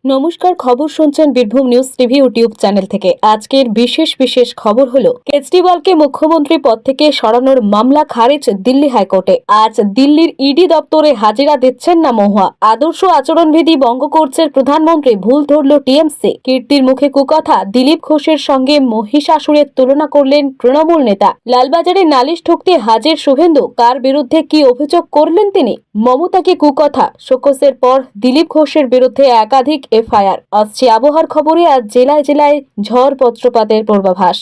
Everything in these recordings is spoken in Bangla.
নমস্কার, খবর শুনছেন Birbhum news TV YouTube channel থেকে। আজকের বিশেষ খবর হলো কেজরিওয়ালকে মুখ্যমন্ত্রী পদ থেকে সরানোর মামলা খারিজ দিল্লি হাইকোর্টে। আজ দিল্লির ইডি দপ্তরে হাজিরা দিচ্ছেন না মহুয়া। আদর্শ আচরণবিধি ভঙ্গ করছে প্রধানমন্ত্রী, ভুল ধরল টিএমসি। কীর্তির মুখে কুকথা, দিলীপ ঘোষের সঙ্গে মহিষাসুরের তুলনা করলেন তৃণমূল নেতা। লালবাজারে নালিশ ঠুকতে হাজির শুভেন্দু, কার বিরুদ্ধে কি অভিযোগ করলেন তিনি? মমতাকে কুকথা, শোকসের পর দিলীপ ঘোষের বিরুদ্ধে একাধিক এফআইআর। আসছে আবহাওয়ার খবরে। আজ জেলায় জেলায় ঝড় বজ্রপাতের পূর্বাভাস।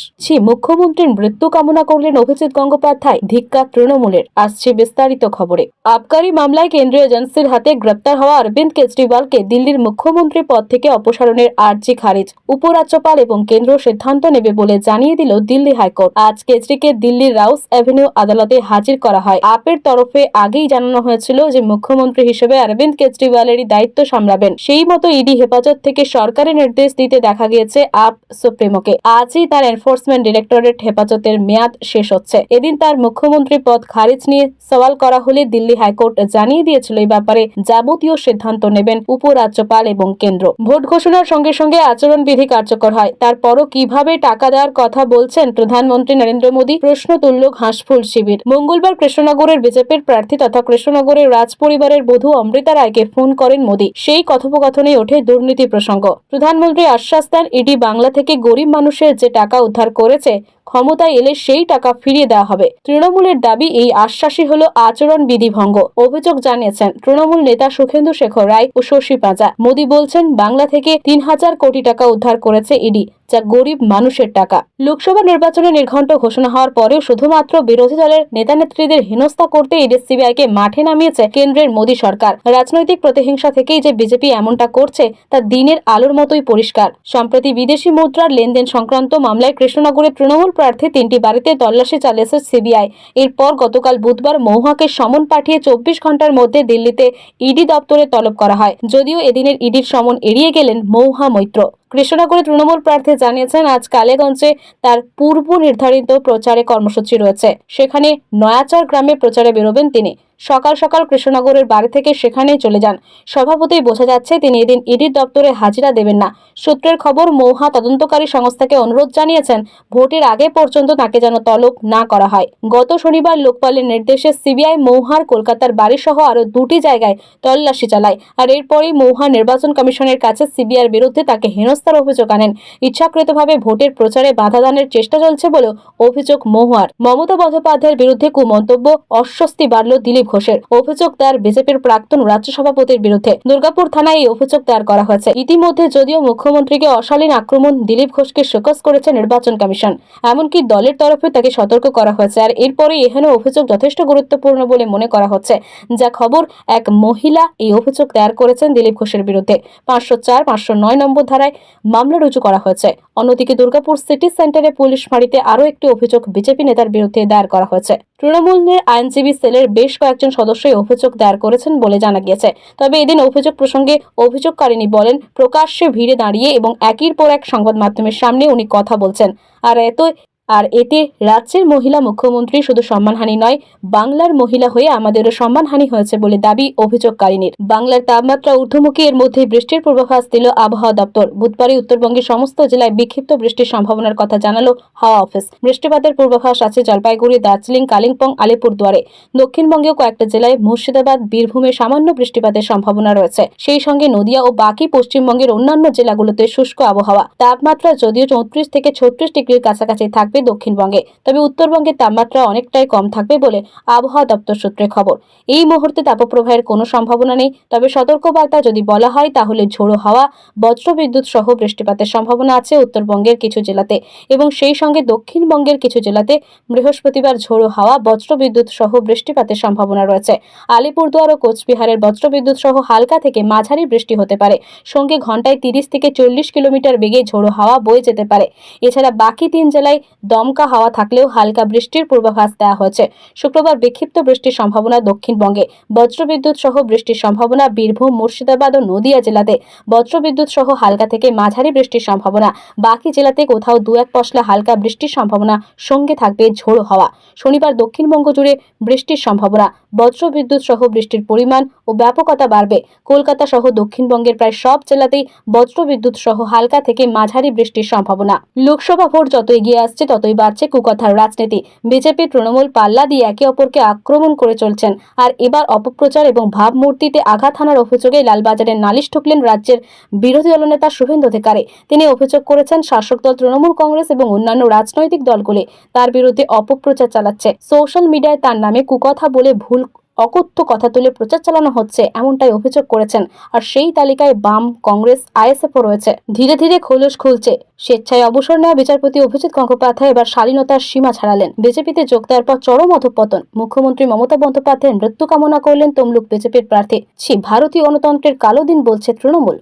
মুখ্যমন্ত্রীর মৃত্যু কামনা করলেন অভিজিৎ গঙ্গোপাধ্যায়, ধিক্কার তৃণমূলের। আসছে বিস্তারিত খবরে। আবকারি মামলায় কেন্দ্রীয় এজেন্সির হাতে গ্রেপ্তার হওয়া অরবিন্দ কেজরিওয়ালকে দিল্লির মুখ্যমন্ত্রী পদ থেকে অপসারণের আর্জি খারিজ। উপরাজ্যপাল এবং কেন্দ্র সিদ্ধান্ত নেবে বলে জানিয়ে দিল দিল্লি হাইকোর্ট। আজ কেজরিকে দিল্লির রাউস অ্যাভিনিউ আদালতে হাজির করা হয়। আপের তরফে আগেই জানানো হয়েছিল যে মুখ্যমন্ত্রী হিসেবে অরবিন্দ কেজরিওয়ালেরই দায়িত্ব সামলাবেন। সেই মতো ইডি হেফাজত থেকে সরকারি নির্দেশ দিতে দেখা গিয়েছে আপ সুপ্রিমোকে। আজই তার এনফোর্সমেন্ট ডিরেক্টরেট হেফাজতের মেয়াদ শেষ হচ্ছে। এদিন তার মুখ্যমন্ত্রী পদ খারিজ নিয়ে সওয়াল করা হলে দিল্লি হাইকোর্ট জানিয়ে দিয়েছিল এই ব্যাপারে যাবতীয় সিদ্ধান্ত নেবেন উপরাজ্যপাল এবং কেন্দ্র। ভোট ঘোষণার সঙ্গে সঙ্গে আচরণবিধি কার্যকর হয়, তারপরও কিভাবে টাকা দেওয়ার কথা বলছেন প্রধানমন্ত্রী নরেন্দ্র মোদী? প্রশ্ন তুলল ঘাসফুল শিবির। মঙ্গলবার কৃষ্ণনগরের বিজেপির প্রার্থী তথা কৃষ্ণনগরের রাজ পরিবারের বধূ অমৃতা রায়কে ফোন করেন মোদী। সেই কথোপকথনে ওঠে দুর্নীতি প্রসঙ্গ। প্রধানমন্ত্রী আশ্বাস দেন, ইডি বাংলা থেকে গরিব মানুষের যে টাকা উদ্ধার করেছে, ক্ষমতায় এলে সেই টাকা ফিরিয়ে দেওয়া হবে। তৃণমূলের দাবি, এই আশ্বাসই হলো আচরণ বিধি ভঙ্গ। অভিযোগ জানিয়েছেন তৃণমূল নেতা সুখেন্দু শেখর রায় ও শশী পাঁজা। মোদী বলছেন, বাংলা থেকে ৩,০০০ কোটি টাকা উদ্ধার করেছে ইডি, যা গরিব মানুষের টাকা। লোকসভা নির্বাচনে নির্ঘণ্ট ঘোষণা হওয়ার পরেও শুধুমাত্র বিরোধী দলের নেতা নেত্রীদের হেনস্থা করতে ইডি সিবিআইকে মাঠে নামিয়েছে কেন্দ্রের মোদী সরকার। রাজনৈতিক প্রতিহিংসা থেকেই যে বিজেপি এমনটা করছে তা দিনের আলোর মতোই পরিষ্কার। সম্প্রতি বিদেশি মুদ্রার লেনদেন সংক্রান্ত মামলায় কৃষ্ণনগরে তৃণমূল প্রার্থী 3টি বাড়িতে তল্লাশি চালিয়েছে সিবিআই। এরপর গতকাল বুধবার মহুয়াকে সমন পাঠিয়ে 24 ঘন্টার মধ্যে দিল্লিতে ইডি দপ্তরে তলব করা হয়। যদিও এদিনের ইডির সমন এড়িয়ে গেলেন মহুয়া মৈত্র। কৃষ্ণনগরে তৃণমূল প্রার্থী জানিয়েছেন, আজ কালেগঞ্জে তার পূর্ব নির্ধারিত প্রচারে কর্মসূচি রয়েছে। সেখানে নয়াচর গ্রামে প্রচারে বেরোবেন তিনি। সকাল সকাল কৃষ্ণনগরের বাড়ি থেকে সেখানেই চলে যান। স্বভাবতই বোঝা যাচ্ছে তিনি এদিন ইডির দপ্তরে হাজিরা দেবেন না। সূত্রের খবর, মহুয়া তদন্তকারী সংস্থাকে অনুরোধ জানিয়েছেন ভোটের আগে পর্যন্ত তাকে যেন তলব না করা হয়। গত শনিবার লোকপালের নির্দেশে সিবিআই মহুয়ার কলকাতার বাড়ি সহ আরো 2টি জায়গায় তল্লাশি চালায়। আর এরপরই মহুয়া নির্বাচন কমিশনের কাছে সিবিআইয়ের বিরুদ্ধে তাকে হেনস্থার অভিযোগ আনেন। ইচ্ছাকৃতভাবে ভোটের প্রচারে বাধা দানের চেষ্টা চলছে বলেও অভিযোগ মহুয়ার। মমতা বন্দ্যোপাধ্যায়ের বিরুদ্ধে কুমন্তব্য, অস্বস্তি বাড়ল দিলীপ ঘোষের। অভিযোগ দায়ের বিজেপির প্রাক্তন রাজ্য সভাপতির বিরুদ্ধে। দুর্গাপুর থানায় এই অভিযোগ দায়ের করা হয়েছে। ইতিমধ্যে যদিও মুখ্যমন্ত্রীকে অশালীন আক্রমণ দিলীপ ঘোষকে শোকজ করেছে নির্বাচন কমিশন, এমনকি দলের তরফে তাকে সতর্ক করা হয়েছে। আর এরপরে এখানে অভিযোগ যথেষ্ট গুরুত্বপূর্ণ বলে মনে করা হচ্ছে। যা খবর, এক মহিলা এই অভিযোগ দায়ের করেছেন দিলীপ ঘোষের বিরুদ্ধে। 504, 509 নম্বর ধারায় মামলা রুজু করা হয়েছে। অন্যদিকে দুর্গাপুর সিটি সেন্টারে পুলিশ ফাঁড়িতে আরও একটি অভিযোগ বিজেপি নেতার বিরুদ্ধে দায়ের করা হয়েছে। তৃণমূলের আইনজীবী সেলের বেশ কয়েকজন সদস্যই অভিযোগ দায়ের করেছেন বলে জানা গিয়েছে। তবে এদিন অভিযোগ প্রসঙ্গে অভিযোগকারিনী বলেন, প্রকাশ্যে ভিড়ে দাঁড়িয়ে এবং একের পর এক সংবাদ মাধ্যমের সামনে উনি কথা বলছেন। আর এতে রাজ্যের মহিলা মুখ্যমন্ত্রী শুধু সম্মানহানি নয়, বাংলার মহিলা হয়ে আমাদেরও সম্মানহানি হয়েছে বলে দাবি অভিযোগকারিনীর। বাংলার তাপমাত্রা ঊর্ধ্বমুখী, এর মধ্যে বৃষ্টির পূর্বাভাস দিল আবহাওয়া দপ্তর। বুধবারই উত্তরবঙ্গের সমস্ত জেলায় বিক্ষিপ্ত বৃষ্টির সম্ভাবনার কথা জানালো হাওয়া অফিস। বৃষ্টিপাতের পূর্বাভাস আছে জলপাইগুড়ি, দার্জিলিং, কালিম্পং, আলিপুরদুয়ারে। দক্ষিণবঙ্গেও কয়েকটা জেলায়, মুর্শিদাবাদ, বীরভূমে সামান্য বৃষ্টিপাতের সম্ভাবনা রয়েছে। সেই সঙ্গে নদিয়া ও বাকি পশ্চিমবঙ্গের অন্যান্য জেলাগুলোতে শুষ্ক আবহাওয়া। তাপমাত্রা যদিও 34 থেকে 36 ডিগ্রির কাছাকাছি থাকবে দক্ষিণবঙ্গে, তবে উত্তরবঙ্গের তাপমাত্রা অনেকটাই কম থাকবে বলে আবহাওয়া দপ্তর সূত্রে খবর। এই মুহূর্তে তাপপ্রবাহের কোনো সম্ভাবনা নেই, তবে সতর্কবার্তা যদি বলা হয় তাহলে ঝোড়ো হাওয়া, বজ্রবিদ্যুৎ সহ বৃষ্টিপাতের সম্ভাবনা আছে উত্তরবঙ্গের কিছু জেলাতে এবং সেই সঙ্গে দক্ষিণবঙ্গের কিছু জেলাতে বৃহস্পতিবার ঝোড়ো হাওয়া, বজ্রবিদ্যুৎ সহ বৃষ্টিপাতের সম্ভাবনা রয়েছে। আলিপুরদুয়ার ও কোচবিহারের বজ্রবিদ্যুৎ সহ হালকা থেকে মাঝারি বৃষ্টি হতে পারে। সঙ্গে ঘন্টায় 30 থেকে 40 কিলোমিটার বেগে ঝোড়ো হাওয়া বয়ে যেতে পারে। এছাড়া বাকি 3 জেলায় দমকা হাওয়া থাকলেও হালকা বৃষ্টির পূর্বাভাস দেওয়া হয়েছে। শুক্রবার বিক্ষিপ্ত বৃষ্টির সম্ভাবনা দক্ষিণবঙ্গে। বজ্রবিদ্যুৎ সহ বৃষ্টির সম্ভাবনা বীরভূম, মুর্শিদাবাদ ও নদিয়া জেলাতে। বজ্রবিদ্যুৎ সহ হালকা থেকে মাঝারি বৃষ্টির সম্ভাবনা। বাকি জেলাতে কোথাও 2-1 পশলা হালকা বৃষ্টির সম্ভাবনা, সঙ্গে থাকবে ঝোড়ো হাওয়া। শনিবার দক্ষিণবঙ্গ জুড়ে বৃষ্টির সম্ভাবনা। বজ্রবিদ্যুৎ সহ বৃষ্টির পরিমাণ ও ব্যাপকতা বাড়বে। কলকাতা সহ দক্ষিণবঙ্গের প্রায় সব জেলাতেই বজ্রবিদ্যুৎ সহ হালকা থেকে মাঝারি বৃষ্টির সম্ভাবনা। লোকসভা ভোট যত এগিয়ে আসছে ততই বাড়ছে কুকথার রাজনীতি। বিজেপি তৃণমূল পাল্লা দিয়ে একে অপরকে আক্রমণ করে চলছেন। আর এবার অপপ্রচার এবং ভাবমূর্তিতে আঘাত হানার অভিযোগে লালবাজারে নালিশ ঠুকলেন রাজ্যের বিরোধী দলনেতা শুভেন্দু অধিকারী। তিনি অভিযোগ করেছেন শাসক দল তৃণমূল কংগ্রেস এবং অন্যান্য রাজনৈতিক দলগুলি তার বিরুদ্ধে অপপ্রচার চালাচ্ছে। সোশ্যাল মিডিয়ায় তার নামে কুকথা বলে ভুল অকথ্য কথা তুলে প্রচার চালানো হচ্ছে, এমনটাই অভিযোগ করেছেন। আর সেই তালিকায় বাম, কংগ্রেস, আইএসএফও রয়েছে। ধীরে ধীরে খোলস খুলছে। স্বেচ্ছায় অবসর নেওয়া বিচারপতি অভিজিৎ গঙ্গোপাধ্যায় এবার শালীনতার সীমা ছাড়ালেন। বিজেপিতে যোগ দেওয়ার পর চরম অধঃপতন। মুখ্যমন্ত্রী মমতা বন্দ্যোপাধ্যায়ের মৃত্যু কামনা করলেন তমলুক বিজেপির প্রার্থী। ভারতীয় গণতন্ত্রের কালো দিন বলছে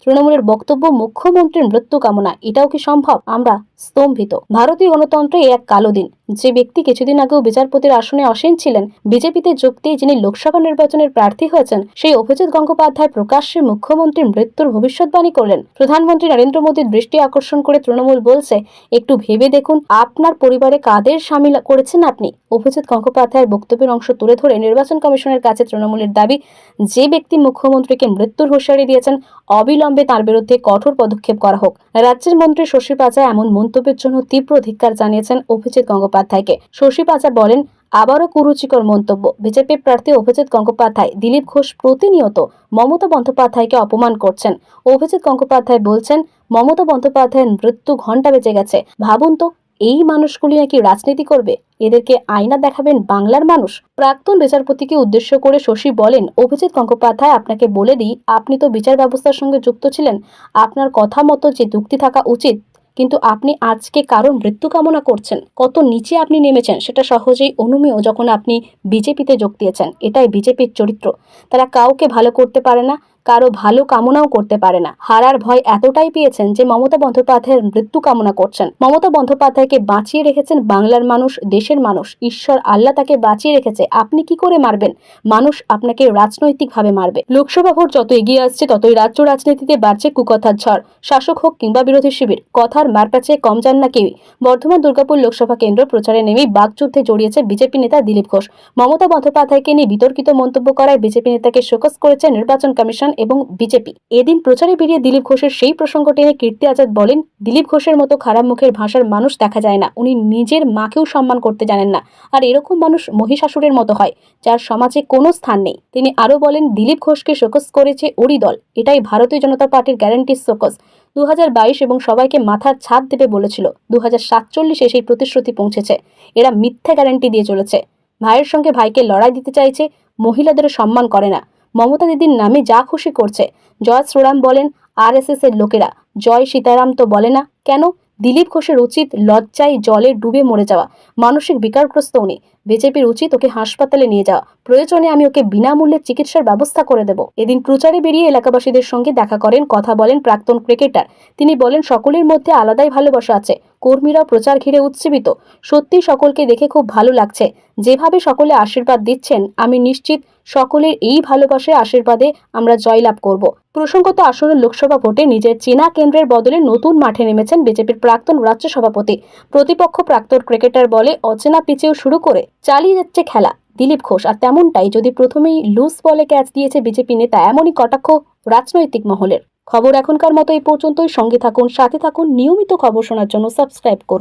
তৃণমূলের বক্তব্য মুখ্যমন্ত্রীর মৃত্যু কামনা। এটাও কি সম্ভব? আমরা স্তম্ভিত। ভারতীয় গণতন্ত্রে এক কালো দিন। যে ব্যক্তি কিছুদিন আগেও বিচারপতির আসনে আসীন ছিলেন, বিজেপিতে যোগ দিয়ে যিনি লোকসভা নির্বাচনের প্রার্থী হয়েছেন, সেই অভিজিৎ গঙ্গোপাধ্যায় প্রকাশ্যে মুখ্যমন্ত্রীর মৃত্যুর ভবিষ্যৎবাণী করলেন। প্রধানমন্ত্রী নরেন্দ্র মোদীর দৃষ্টি আকর্ষণ করে তৃণমূল বলছে, একটু ভেবে দেখুন আপনার পরিবারে কাদের সামিল করেছেন আপনি। অভিজিৎ গঙ্গোপাধ্যায়ের বক্তব্যের অংশ তুলে ধরে নির্বাচন কমিশনের কাছে তৃণমূলের দাবি, যে ব্যক্তি মুখ্যমন্ত্রীকে মৃত্যুর হুঁশিয়ারি দিয়েছেন, অবিলম্বে তার বিরুদ্ধে কঠোর পদক্ষেপ করা হোক। রাজ্যের মন্ত্রী শশী পাঁচা এমন মন্তব্যের জন্য তীব্র ধিক্কার জানিয়েছেন অভিজিৎ গঙ্গোপাধ্যায়কে। শশী পাঁচা বলেন, আবারও কুরুচিকর মন্তব্য। বিজেপি প্রার্থী অভিজিৎ গঙ্গোপাধ্যায়, দিলীপ ঘোষ প্রতিনিয়ত মমতা বন্দ্যোপাধ্যায়কে অপমান করছেন। অভিজিৎ গঙ্গোপাধ্যায় বলছেন, মমতা বন্দ্যোপাধ্যায়ের মৃত্যু ঘণ্টা বেজে গেছে। ভাবুন তো, এই মানুষগুলি নাকি রাজনীতি করবে? এদেরকে আয়না দেখাবেন বাংলার মানুষ? প্রাক্তন বিচারপতিকে উদ্দেশ্য করে শশী বলেন, অভিজিৎ গঙ্গোপাধ্যায়, আপনাকে বলে দিই, আপনি তো বিচার ব্যবস্থার সঙ্গে যুক্ত ছিলেন। আপনার কথা মতো যে যুক্তি থাকা উচিত, কিন্তু আপনি আজকে কারণ মৃত্যু কামনা করছেন। কত নিচে আপনি নেমেছেন সেটা সহজেই অনুমেয় যখন আপনি বিজেপিতে যোগ দিয়েছেন। এটাই বিজেপির চরিত্র। তারা কাউকে ভালো করতে পারে না, কারো ভালো কামনাও করতে পারে না। হারার ভয় এতটাই পেয়েছেন যে মমতা বন্দ্যোপাধ্যায়ের মৃত্যু কামনা করছেন। মমতা বন্দ্যোপাধ্যায়কে বাঁচিয়ে রেখেছেন বাংলার মানুষ, দেশের মানুষ, ঈশ্বর আল্লাহ তাকে বাঁচিয়ে রেখেছে। আপনি কি করে মারবেন? মানুষ আপনাকে রাজনৈতিকভাবে মারবে। লোকসভা ভোট যত এগিয়ে আসছে ততই রাজ্য রাজনীতিতে বাড়ছে কুকথার ঝড়। শাসক হোক কিংবা বিরোধী শিবির, কথার মারপ্যাচে কম যান না কেউই। বর্ধমান দুর্গাপুর লোকসভা কেন্দ্র প্রচারে নেমেই বাকযুদ্ধে জড়িয়েছে বিজেপি নেতা দিলীপ ঘোষ। মমতা বন্দ্যোপাধ্যায়কে নিয়ে বিতর্কিত মন্তব্য করায় বিজেপি নেতাকে শোকজ করেছে নির্বাচন কমিশন এবং বিজেপি। এদিন প্রচারে বেরিয়ে দিলীপ ঘোষের সেই প্রসঙ্গ টেনে কীর্তি আজাদ বলেন, দিলীপ ঘোষের মতো খারাপ মুখের ভাষার মানুষ দেখা যায় না। উনি নিজের মাকেও সম্মান করতে জানেন না। আর এরকম মানুষ মহিষাসুরের মতো হয়, যার সমাজে কোনো স্থান নেই। তিনি আরো বলেন, দিলীপ ঘোষকে শোকজ করেছে ওরই দল। এটাই ভারতীয় জনতা পার্টির গ্যারান্টি শোকজ। 2022 এবং সবাইকে মাথার ছাপ দেবে বলেছিল। 2047 সেই প্রতিশ্রুতি পৌঁছেছে। এরা মিথ্যা গ্যারান্টি দিয়ে চলেছে। ভাইয়ের সঙ্গে ভাইকে লড়াই দিতে চাইছে, মহিলাদের সম্মান করে না। মমতা দিদির নামে যা খুশি করছে। জয় শ্রীরাম বলেন আরএসএস এর লোকেরা, জয় সীতারাম তো বলে না কেন? দিলীপ ঘোষের উচিত লজ্জায় জলে ডুবে মরে যাওয়া। মানসিক বিকারগ্রস্ত উনি। বিজেপির উচিত ওকে হাসপাতালে নিয়ে যাওয়া। প্রয়োজনে আমি ওকে বিনামূল্যে চিকিৎসার ব্যবস্থা করে দেব। এদিন প্রচারে বেরিয়ে এলাকাবাসীদের সঙ্গে দেখা করেন, কথা বলেন প্রাক্তন ক্রিকেটার। তিনি বলেন, সকলের মধ্যে আলাদাই ভালোবাসা আছে। কর্মীরাও প্রচার ঘিরে উজ্জীবিত। সত্যি সকলকে দেখে খুব ভালো লাগছে। যেভাবে সকলে আশীর্বাদ দিচ্ছেন, আমি নিশ্চিত সকলের এই ভালোবাসার আশীর্বাদে আমরা জয়লাভ করব। প্রসঙ্গত, আসন্ন লোকসভা ভোটে নিজের চেনা কেন্দ্রের বদলে নতুন মাঠে নেমেছেন বিজেপির প্রাক্তন রাজ্য সভাপতি। প্রতিপক্ষ প্রাক্তন ক্রিকেটার বলে, অচেনা পিচেও শুরু করে চালিয়ে যাচ্ছে খেলা দিলীপ ঘোষ। আর তেমনটাই যদি প্রথমেই লুজ বলে ক্যাচ দিয়েছে বিজেপি নেতা, এমনই কটাক্ষ রাজনৈতিক মহলের। খবর এখনকার মতো এই পর্যন্তই। সঙ্গে থাকুন, সাথে থাকুন। নিয়মিত খবর শোনার জন্য সাবস্ক্রাইব করুন।